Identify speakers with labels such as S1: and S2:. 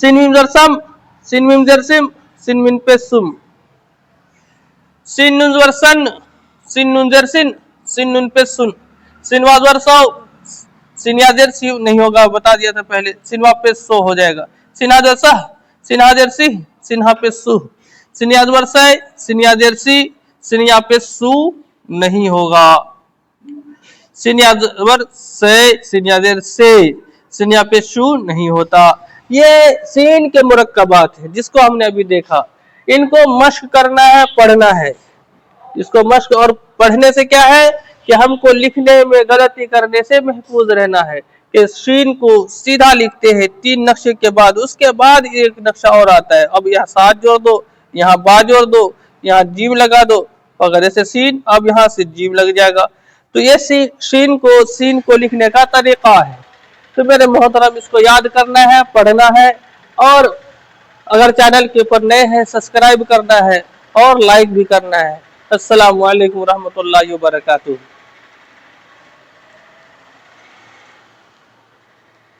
S1: सिन meme जर सम, सिन meme जर SIM, सिन meme पे सुम। सिन नून जर सन, सिन नून जर सिन, सिन नून पे सुन। सिनवा जर सौ, सिनिया जर सी नहीं होगा, बता दिया था पहले, सिनवा पे सो हो जाएगा। सिन्हा जर सह, सिन्हा जर सी, सिन्हा पे सुह। सिनिया जर सै, सिनिया जर सी, सिनिया पे सू नहीं होगा। सिनिया जबर से, सिनिया जर से, सिनिया पे शू नहीं होता। ये सीन के मुरक्कबात है जिसको हमने अभी देखा। इनको मश्क करना है, पढ़ना है। इसको मश्क और पढ़ने से क्या है कि हमको लिखने में गलती करने से महफूज रहना है। कि शीन को सीधा लिखते हैं 3 नक्शे के बाद, उसके बाद एक नक्शा और आता है। अब यहाँ 7 जोड़ दो, यहाँ बा जोड़ दो, यहाँ जीम लगा दो, अगर ऐसे सीन, अब यहाँ से जीम लग जाएगा। तो ये सीन को लिखने का तरीका है। तो मेरे मोहतरम, इसको याद करना है, पढ़ना है, और अगर चैनल के ऊपर नए हैं सब्सक्राइब करना है और लाइक भी करना है। अस्सलामु अलैकुम रहमतुल्लाहि व बरकातुहू।